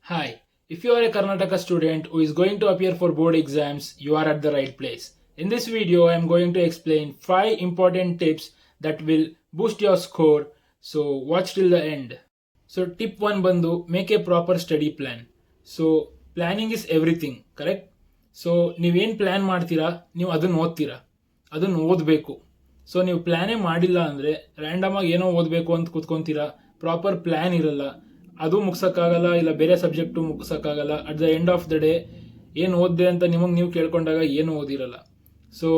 Hi, if you are a Karnataka student who is going to appear for board exams, you are at the right place. In this video, I am going to explain 5 important tips that will boost your score. So watch till the end. So tip 1 bandu, make a proper study plan. So planning is everything, correct? So ನೀವೇನು plan ಮಾಡ್ತೀರಾ ನೀವು ಅದನ್ನು ಓದ್ತೀರಾ, ಅದನ್ನು ಓದಬೇಕು. So ನೀವು ಪ್ಲ್ಯಾನೇ ಮಾಡಿಲ್ಲ ಅಂದರೆ ರ್ಯಾಂಡಮಾಗಿ ಏನೋ ಓದಬೇಕು ಅಂತ ಕೂತ್ಕೊತೀರಾ, ಪ್ರಾಪರ್ ಪ್ಲ್ಯಾನ್ ಇರಲ್ಲ, ಅದು ಮುಗ್ಸೋಕ್ಕಾಗಲ್ಲ, ಇಲ್ಲ ಬೇರೆ ಸಬ್ಜೆಕ್ಟು ಮುಗ್ಸೋಕ್ಕಾಗಲ್ಲ. At the end of the day ಏನು ಓದಿದೆ ಅಂತ ನಿಮಗೆ ನೀವು ಕೇಳ್ಕೊಂಡಾಗ ಏನು ಓದಿರಲ್ಲ. ಸೊ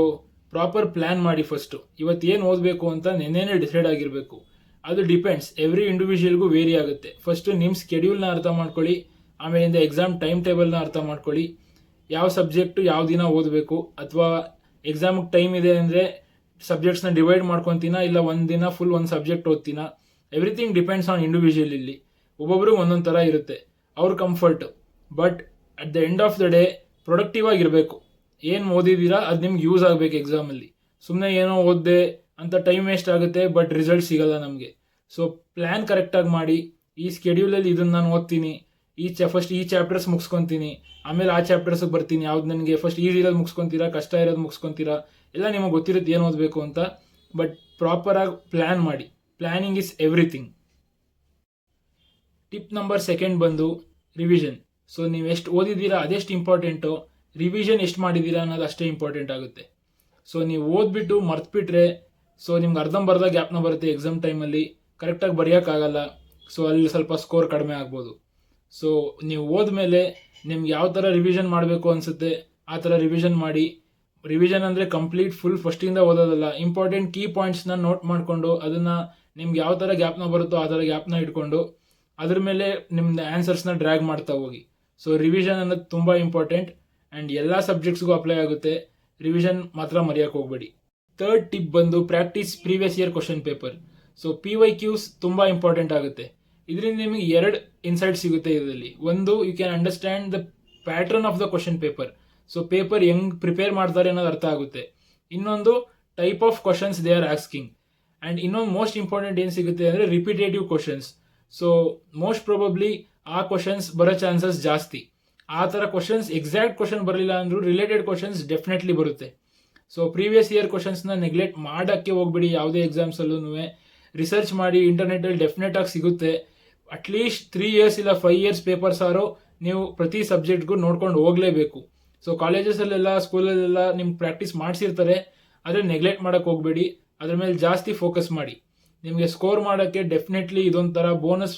ಪ್ರಾಪರ್ ಪ್ಲ್ಯಾನ್ ಮಾಡಿ. ಫಸ್ಟು ಇವತ್ತು ಏನು ಓದಬೇಕು ಅಂತ ನೆನ್ನೆನೇ ಡಿಸೈಡ್ ಆಗಿರಬೇಕು. ಅದು ಡಿಪೆಂಡ್ಸ್, ಎವ್ರಿ ಇಂಡಿವಿಜುವಲ್ಗೂ ವೇರಿ ಆಗುತ್ತೆ. ಫಸ್ಟು ನಿಮ್ಮ ಸ್ಕೆಡ್ಯೂಲ್ನ ಅರ್ಥ ಮಾಡ್ಕೊಳ್ಳಿ, ಆಮೇಲಿಂದ ಎಕ್ಸಾಮ್ ಟೈಮ್ ಟೇಬಲ್ನ ಅರ್ಥ ಮಾಡ್ಕೊಳ್ಳಿ. ಯಾವ ಸಬ್ಜೆಕ್ಟು ಯಾವ ದಿನ ಓದಬೇಕು, ಅಥವಾ ಎಕ್ಸಾಮಿಗೆ ಟೈಮ್ ಇದೆ ಅಂದರೆ ಸಬ್ಜೆಕ್ಟ್ಸ್ನ ಡಿವೈಡ್ ಮಾಡ್ಕೊತೀನ, ಇಲ್ಲ ಒಂದು ದಿನ ಫುಲ್ ಒಂದು ಸಬ್ಜೆಕ್ಟ್ ಓದ್ತೀನ. Everything depends on individual. ಇಲ್ಲಿ ಒಬ್ಬೊಬ್ರು ಒಂದೊಂದು ಥರ ಇರುತ್ತೆ ಅವ್ರ comfort. But at the end of the day productive ಆಗಿರಬೇಕು. ಏನು ಓದಿದ್ದೀರಾ ಅದು ನಿಮ್ಗೆ ಯೂಸ್ ಆಗಬೇಕು ಎಕ್ಸಾಮಲ್ಲಿ. ಸುಮ್ಮನೆ ಏನೋ ಓದಿದೆ ಅಂತ ಟೈಮ್ ವೇಸ್ಟ್ ಆಗುತ್ತೆ, ಬಟ್ ರಿಸಲ್ಟ್ ಸಿಗಲ್ಲ ನಮಗೆ. ಸೊ ಪ್ಲ್ಯಾನ್ ಕರೆಕ್ಟಾಗಿ ಮಾಡಿ. ಈ ಸ್ಕೆಡ್ಯೂಲಲ್ಲಿ ಇದನ್ನು ನಾನು ಓದ್ತೀನಿ, ಫಸ್ಟ್ ಈ ಚಾಪ್ಟರ್ಸ್ ಮುಗಿಸ್ಕೊತೀನಿ, ಆಮೇಲೆ ಆ ಚಾಪ್ಟರ್ಸ್ಗೆ ಬರ್ತೀನಿ. ಯಾವ್ದು ನನಗೆ ಫಸ್ಟ್ ಈಸಿ ಇರೋದು ಮುಗಿಸ್ಕೊತೀರಾ, ಕಷ್ಟ ಇರೋದು ಮುಗಿಸ್ಕೊತೀರಾ, ಎಲ್ಲ ನಿಮಗೆ ಗೊತ್ತಿರುತ್ತೆ ಏನು ಓದಬೇಕು ಅಂತ. ಬಟ್ ಪ್ರಾಪರಾಗಿ ಪ್ಲ್ಯಾನ್ ಮಾಡಿ. Planning is everything. Tip number 2 ಬಂದು ರಿವಿಷನ್. ಸೊ ನೀವು ಎಷ್ಟು ಓದಿದ್ದೀರಾ ಅದೆಷ್ಟು ಇಂಪಾರ್ಟೆಂಟು, ರಿವಿಷನ್ ಎಷ್ಟು ಮಾಡಿದ್ದೀರಾ ಅನ್ನೋದು ಅಷ್ಟೇ ಇಂಪಾರ್ಟೆಂಟ್ ಆಗುತ್ತೆ. ಸೊ ನೀವು ಓದ್ಬಿಟ್ಟು ಮರ್ತ್ಬಿಟ್ರೆ ಸೊ ನಿಮ್ಗೆ ಅರ್ಧಂಬರ್ಧ ಗ್ಯಾಪ್ನ ಬರುತ್ತೆ ಎಕ್ಸಾಮ್ ಟೈಮಲ್ಲಿ, ಕರೆಕ್ಟಾಗಿ ಬರೆಯೋಕ್ಕಾಗಲ್ಲ. ಸೊ ಅಲ್ಲಿ ಸ್ವಲ್ಪ ಸ್ಕೋರ್ ಕಡಿಮೆ ಆಗ್ಬೋದು. ಸೊ ನೀವು ಓದ್ಮೇಲೆ ನಿಮ್ಗೆ ಯಾವ ಥರ ರಿವಿಷನ್ ಮಾಡಬೇಕು ಅನಿಸುತ್ತೆ ಆ ಥರ ರಿವಿಷನ್ ಮಾಡಿ. ರಿವಿಷನ್ ಅಂದರೆ ಕಂಪ್ಲೀಟ್ ಫುಲ್ ಫಸ್ಟಿಂದ ಓದೋದಲ್ಲ, ಇಂಪಾರ್ಟೆಂಟ್ ಕೀ ಪಾಯಿಂಟ್ಸ್ನ ನೋಟ್ ಮಾಡಿಕೊಂಡು ಅದನ್ನು ನಿಮ್ಗೆ ಯಾವ ಥರ ಗ್ಯಾಪ್ನ ಬರುತ್ತೋ ಆ ಥರ ಗ್ಯಾಪ್ನ ಇಟ್ಕೊಂಡು ಅದ್ರ ಮೇಲೆ ನಿಮ್ದು ಆನ್ಸರ್ಸ್ನ ಡ್ರ್ಯಾಗ್ ಮಾಡ್ತಾ ಹೋಗಿ. ಸೊ ರಿವಿಷನ್ ಅನ್ನೋದು ತುಂಬ ಇಂಪಾರ್ಟೆಂಟ್ ಆ್ಯಂಡ್ ಎಲ್ಲ ಸಬ್ಜೆಕ್ಟ್ಸ್ಗೂ ಅಪ್ಲೈ ಆಗುತ್ತೆ. ರಿವಿಷನ್ ಮಾತ್ರ ಮರೆಯೋಕ್ಕೆ ಹೋಗಬೇಡಿ. ಥರ್ಡ್ ಟಿಪ್ ಬಂದು practice previous year question paper. So PYQs ತುಂಬ ಇಂಪಾರ್ಟೆಂಟ್ ಆಗುತ್ತೆ. ಇದರಿಂದ ನಿಮಗೆ 2 ಇನ್ಸೈಟ್ ಸಿಗುತ್ತೆ ಇದರಲ್ಲಿ. ಒಂದು, you can understand the pattern of the question paper. So paper ಹೆಂಗೆ ಪ್ರಿಪೇರ್ ಮಾಡ್ತಾರೆ ಅನ್ನೋದು ಅರ್ಥ ಆಗುತ್ತೆ. ಇನ್ನೊಂದು, type of questions they are asking. And ಇನ್ನೊಂದು ಮೋಸ್ಟ್ ಇಂಪಾರ್ಟೆಂಟ್ ಏನು ಸಿಗುತ್ತೆ ಅಂದರೆ repetitive questions. So most probably ಆ ಕ್ವಶನ್ಸ್ ಬರೋ ಚಾನ್ಸಸ್ ಜಾಸ್ತಿ. ಆ ಥರ ಕ್ವಶನ್ಸ್ ಎಕ್ಸಾಕ್ಟ್ ಕ್ವಶನ್ ಬರಲಿಲ್ಲ ಅಂದರೂ ರಿಲೇಟೆಡ್ ಕ್ವಶನ್ಸ್ ಡೆಫಿನೆಟ್ಲಿ ಬರುತ್ತೆ. ಸೊ ಪ್ರೀವಿಯಸ್ ಇಯರ್ ಕ್ವಶನ್ಸ್ನ ನೆಗ್ಲೆಕ್ಟ್ ಮಾಡೋಕ್ಕೆ ಹೋಗ್ಬಿಡಿ. ಯಾವುದೇ ಎಕ್ಸಾಮ್ಸಲ್ಲೂ ರಿಸರ್ಚ್ ಮಾಡಿ, ಇಂಟರ್ನೆಟಲ್ಲಿ ಡೆಫಿನೆಟ್ ಆಗಿ ಸಿಗುತ್ತೆ. ಅಟ್ಲೀಸ್ಟ್ 3 years ಇಲ್ಲ 5 years ಪೇಪರ್ಸ್ ಆರೋ ನೀವು ಪ್ರತಿ ಸಬ್ಜೆಕ್ಟ್ಗೂ ನೋಡ್ಕೊಂಡು ಹೋಗಲೇಬೇಕು. ಸೊ ಕಾಲೇಜಸಲ್ಲೆಲ್ಲ ಸ್ಕೂಲಲ್ಲೆಲ್ಲ ನಿಮ್ಗೆ ಪ್ರಾಕ್ಟೀಸ್ ಮಾಡಿಸಿರ್ತಾರೆ, ಆದರೆ ನೆಗ್ಲೆಕ್ಟ್ ಮಾಡೋಕ್ಕೆ ಹೋಗಬೇಡಿ. ಅದ್ರ ಮೇಲೆ ಜಾಸ್ತಿ ಫೋಕಸ್ ಮಾಡಿ. ನಿಮಗೆ ಸ್ಕೋರ್ ಮಾಡೋಕ್ಕೆ ಡೆಫಿನೆಟ್ಲಿ ಇದೊಂಥರ ಬೋನಸ್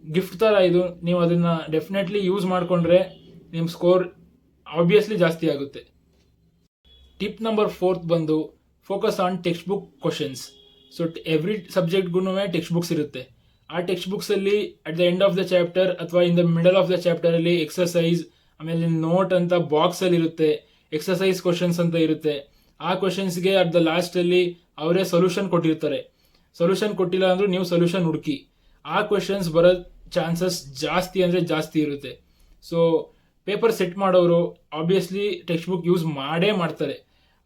ಗಿಫ್ಟ್ ಥರ ಇದು. ನೀವು ಅದನ್ನು ಡೆಫಿನೆಟ್ಲಿ ಯೂಸ್ ಮಾಡಿಕೊಂಡ್ರೆ ನಿಮ್ಮ ಸ್ಕೋರ್ ಆಬ್ವಿಯಸ್ಲಿ ಜಾಸ್ತಿ ಆಗುತ್ತೆ. ಟಿಪ್ ನಂಬರ್ 4 ಬಂದು focus on text book questions. So every ಸಬ್ಜೆಕ್ಟ್ಗೂ ಟೆಕ್ಸ್ಟ್ ಬುಕ್ಸ್ ಇರುತ್ತೆ. ಆ ಟೆಕ್ಸ್ಟ್ ಬುಕ್ಸಲ್ಲಿ at the end of the chapter ಅಥವಾ in the middle of the ಚಾಪ್ಟರಲ್ಲಿ ಎಕ್ಸಸೈಸ್, ಆಮೇಲೆ ನೋಟ್ ಅಂತ ಬಾಕ್ಸಲ್ಲಿ ಇರುತ್ತೆ, ಎಕ್ಸಸೈಸ್ ಕ್ವಶನ್ಸ್ ಅಂತ ಇರುತ್ತೆ. ಆ ಕ್ವಶನ್ಸ್ಗೆ ಅಟ್ ದ ಲಾಸ್ಟಲ್ಲಿ ಅವರೇ ಸೊಲ್ಯೂಷನ್ ಕೊಟ್ಟಿರ್ತಾರೆ. ಸೊಲ್ಯೂಷನ್ ಕೊಟ್ಟಿಲ್ಲ ಅಂದರೂ ನೀವು ಸೊಲ್ಯೂಷನ್ ಹುಡುಕಿ. ಆ ಕ್ವಶನ್ಸ್ ಬರೋ ಚಾನ್ಸಸ್ ಜಾಸ್ತಿ ಅಂದರೆ ಜಾಸ್ತಿ ಇರುತ್ತೆ. ಸೊ ಪೇಪರ್ ಸೆಟ್ ಮಾಡೋರು ಆಬ್ವಿಯಸ್ಲಿ ಟೆಕ್ಸ್ಟ್ ಬುಕ್ ಯೂಸ್ ಮಾಡೇ ಮಾಡ್ತಾರೆ.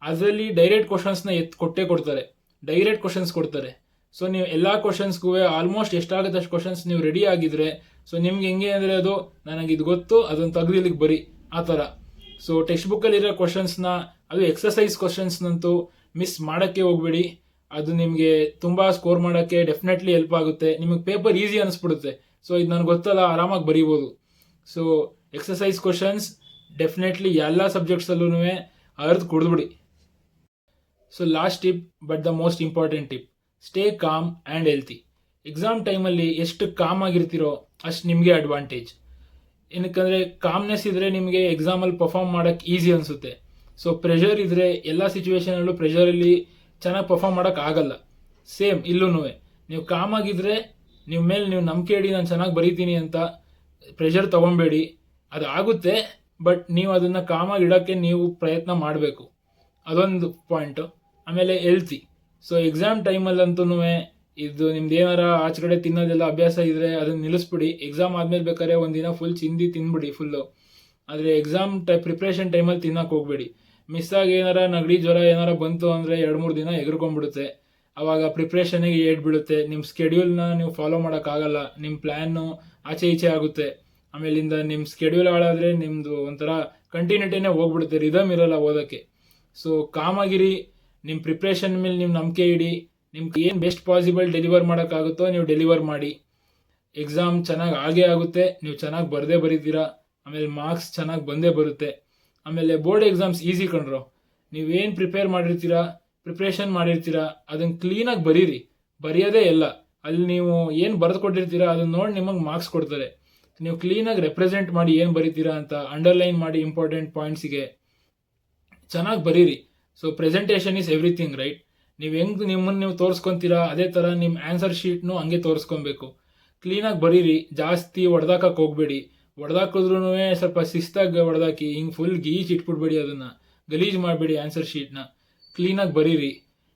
ಅದರಲ್ಲಿ ಡೈರೆಕ್ಟ್ ಕ್ವಶನ್ಸ್ನ ಕೊಟ್ಟೇ ಕೊಡ್ತಾರೆ, ಡೈರೆಕ್ಟ್ ಕ್ವಶನ್ಸ್ ಕೊಡ್ತಾರೆ. ಸೊ ನೀವು ಎಲ್ಲ ಕ್ವಶನ್ಸ್ಗೂ ಆಲ್ಮೋಸ್ಟ್ ಎಷ್ಟಾಗುತ್ತೆ ಅಷ್ಟು ಕ್ವಶನ್ಸ್ ನೀವು ರೆಡಿ ಆಗಿದ್ರೆ, ಸೊ ನಿಮ್ಗೆ ಹೆಂಗೆ ಅಂದರೆ ಅದು ನನಗಿದು ಗೊತ್ತು ಅದನ್ನು ತೆಗೆದು ಇಲ್ಲಿಗೆ ಬರಿ ಆ ಥರ. ಸೊ ಟೆಕ್ಸ್ಟ್ ಬುಕ್ಕಲ್ಲಿರೋ ಕ್ವಶನ್ಸ್ನ, ಅದು ಎಕ್ಸಸೈಸ್ ಕ್ವಶನ್ಸ್ನಂತೂ ಮಿಸ್ ಮಾಡೋಕ್ಕೆ ಹೋಗಬೇಡಿ. ಅದು ನಿಮಗೆ ತುಂಬ ಸ್ಕೋರ್ ಮಾಡೋಕ್ಕೆ ಡೆಫಿನೆಟ್ಲಿ ಹೆಲ್ಪ್ ಆಗುತ್ತೆ. ನಿಮಗೆ ಪೇಪರ್ ಈಸಿ ಅನಿಸ್ಬಿಡುತ್ತೆ. ಸೊ ಇದು ನನಗೆ ಗೊತ್ತಲ್ಲ, ಆರಾಮಾಗಿ ಬರೀಬೋದು. ಸೊ ಎಕ್ಸಸೈಸ್ ಕ್ವಶನ್ಸ್ ಡೆಫಿನೆಟ್ಲಿ ಎಲ್ಲ ಸಬ್ಜೆಕ್ಟ್ಸಲ್ಲೂ ಅರ್ದು ಕುಡಿದ್ಬಿಡಿ. So last tip, but the most important tip, stay calm and healthy. Exam ಟೈಮಲ್ಲಿ ಎಷ್ಟು ಕಾಮ್ ಆಗಿರ್ತೀರೋ ಅಷ್ಟು ನಿಮಗೆ ಅಡ್ವಾಂಟೇಜ್. ಏನಕ್ಕಂದರೆ ಕಾಮ್ನೆಸ್ ಇದ್ದರೆ ನಿಮಗೆ ಎಕ್ಸಾಮಲ್ಲಿ ಪರ್ಫಾರ್ಮ್ ಮಾಡೋಕ್ಕೆ ಈಸಿ ಅನಿಸುತ್ತೆ. ಸೊ ಪ್ರೆಷರ್ ಇದ್ದರೆ ಎಲ್ಲ ಸಿಚುವೇಷನಲ್ಲೂ ಪ್ರೆಷರಲ್ಲಿ ಚೆನ್ನಾಗಿ ಪರ್ಫಾರ್ಮ್ ಮಾಡೋಕ್ಕೆ ಆಗಲ್ಲ. ಸೇಮ್ ಇಲ್ಲೂ ನೀವು ಕಾಮಾಗಿದ್ದರೆ ನಿಮ್ಮ ಮೇಲೆ ನೀವು ನಂಬಿಕೆ ಇಡಿ, ನಾನು ಚೆನ್ನಾಗಿ ಬರೀತೀನಿ ಅಂತ ಪ್ರೆಷರ್ ತೊಗೊಬೇಡಿ. ಅದು ಆಗುತ್ತೆ, ಬಟ್ ನೀವು ಅದನ್ನು ಕಾಮಾಗಿ ಇಡೋಕ್ಕೆ ನೀವು ಪ್ರಯತ್ನ ಮಾಡಬೇಕು. ಅದೊಂದು ಪಾಯಿಂಟು. ಆಮೇಲೆ ಹೆಲ್ತಿ. ಸೊ ಎಕ್ಸಾಮ್ ಟೈಮಲ್ಲಂತೂ ಇದು ನಿಮ್ದು ಏನಾರ ಆಚೆ ಕಡೆ ತಿನ್ನೋದೆಲ್ಲ ಅಭ್ಯಾಸ ಇದ್ದರೆ ಅದನ್ನು ನಿಲ್ಲಿಸ್ಬಿಡಿ. ಎಕ್ಸಾಮ್ ಆದಮೇಲೆ ಬೇಕಾದ್ರೆ ಒಂದಿನ ಫುಲ್ ಚಿಂದಿ ತಿಂದ್ಬಿಡಿ ಫುಲ್ಲು. ಆದರೆ ಎಕ್ಸಾಮ್ ಪ್ರಿಪ್ರೇಷನ್ ಟೈಮಲ್ಲಿ ತಿನ್ನೋಕೆ ಹೋಗಬೇಡಿ. ಮಿಸ್ಸಾಗಿ ಏನಾರ ನೆಗಡಿ ಜ್ವರ ಏನಾರ ಬಂತು ಅಂದರೆ 2-3 ದಿನ ಎಗರ್ಕೊಂಡ್ಬಿಡುತ್ತೆ. ಆವಾಗ ಪ್ರಿಪ್ರೇಷನಿಗೆ ಏಟ್ ಬೀಳುತ್ತೆ. ನಿಮ್ಮ ಸ್ಕೆಡ್ಯೂಲ್ನ ನೀವು ಫಾಲೋ ಮಾಡೋಕ್ಕಾಗಲ್ಲ, ನಿಮ್ಮ ಪ್ಲ್ಯಾನು ಆಚೆ ಈಚೆ ಆಗುತ್ತೆ. ಆಮೇಲಿಂದ ನಿಮ್ಮ ಸ್ಕೆಡ್ಯೂಲ್ ಹಾಳಾದರೆ ನಿಮ್ಮದು ಒಂಥರ ಕಂಟಿನ್ಯೂಟಿನೇ ಹೋಗ್ಬಿಡುತ್ತೆ, ರಿದಮ್ ಇರಲ್ಲ ಓದೋಕ್ಕೆ. ಸೊ ಕಾಮಾಗಿರಿ, ನಿಮ್ಮ ಪ್ರಿಪ್ರೇಷನ್ ಮೇಲೆ ನಿಮ್ಮ ನಂಬಿಕೆ ಇಡಿ, ನಿಮ್ಗೆ ಏನು ಬೆಸ್ಟ್ ಪಾಸಿಬಲ್ ಡೆಲಿವರ್ ಮಾಡೋಕ್ಕಾಗುತ್ತೋ ನೀವು ಡೆಲಿವರ್ ಮಾಡಿ. ಎಕ್ಸಾಮ್ ಚೆನ್ನಾಗಿ ಆಗೇ ಆಗುತ್ತೆ, ನೀವು ಚೆನ್ನಾಗಿ ಬರದೇ ಬರೀತೀರಾ, ಆಮೇಲೆ ಮಾರ್ಕ್ಸ್ ಚೆನ್ನಾಗಿ ಬಂದೇ ಬರುತ್ತೆ. ಆಮೇಲೆ ಬೋರ್ಡ್ ಎಕ್ಸಾಮ್ಸ್ ಈಸಿ ಕಣ್ರೋ. ನೀವೇನು ಪ್ರಿಪ್ರೇಷನ್ ಮಾಡಿರ್ತೀರಾ ಅದನ್ನು ಕ್ಲೀನಾಗಿ ಬರೀರಿ. ಬರೆಯೋದೇ ಎಲ್ಲ, ಅಲ್ಲಿ ನೀವು ಏನು ಬರೆದು ಕೊಟ್ಟಿರ್ತೀರಾ ಅದನ್ನ ನೋಡಿ ನಿಮಗೆ ಮಾರ್ಕ್ಸ್ ಕೊಡ್ತಾರೆ. ನೀವು ಕ್ಲೀನಾಗಿ ರೆಪ್ರೆಸೆಂಟ್ ಮಾಡಿ ಏನು ಬರೀತೀರಾ ಅಂತ ಅಂಡರ್ಲೈನ್ ಮಾಡಿ ಇಂಪಾರ್ಟೆಂಟ್ ಪಾಯಿಂಟ್ಸಿಗೆ ಚೆನ್ನಾಗಿ ಬರೀರಿ. So presentation is everything, right? ನೀವು ಹೆಂಗೆ ನಿಮ್ಮನ್ನು ನೀವು ತೋರಿಸ್ಕೊತೀರಾ ಅದೇ ಥರ ನಿಮ್ಮ ಆನ್ಸರ್ ಶೀಟ್ನು ಹಂಗೆ ತೋರಿಸ್ಕೊಬೇಕು. ಕ್ಲೀನಾಗಿ ಬರೀರಿ, ಜಾಸ್ತಿ ಹೊಡೆದಾಕಕ್ಕೆ ಹೋಗಬೇಡಿ. ಹೊಡೆದಾಕಿದ್ರೂ ಸ್ವಲ್ಪ ಶಿಸ್ತಾಗಿ ಹೊಡೆದಾಕಿ, ಹಿಂಗೆ ಫುಲ್ ಗೀಚ್ ಇಟ್ಬಿಡ್ಬೇಡಿ, ಅದನ್ನು ಗಲೀಜು ಮಾಡಬೇಡಿ. ಆನ್ಸರ್ ಶೀಟ್ನ ಕ್ಲೀನಾಗಿ ಬರೀರಿ,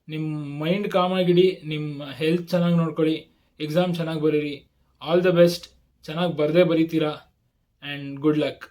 ನಿಮ್ಮ ಮೈಂಡ್ ಕಾಮಾಗಿಡಿ, ನಿಮ್ಮ ಹೆಲ್ತ್ ಚೆನ್ನಾಗಿ ನೋಡ್ಕೊಳ್ಳಿ, ಎಕ್ಸಾಮ್ ಚೆನ್ನಾಗಿ ಬರೀರಿ. ಆಲ್ ದ ಬೆಸ್ಟ್, ಚೆನ್ನಾಗಿ ಬರದೇ ಬರೀತೀರಾ, ಆ್ಯಂಡ್ ಗುಡ್ ಲಕ್.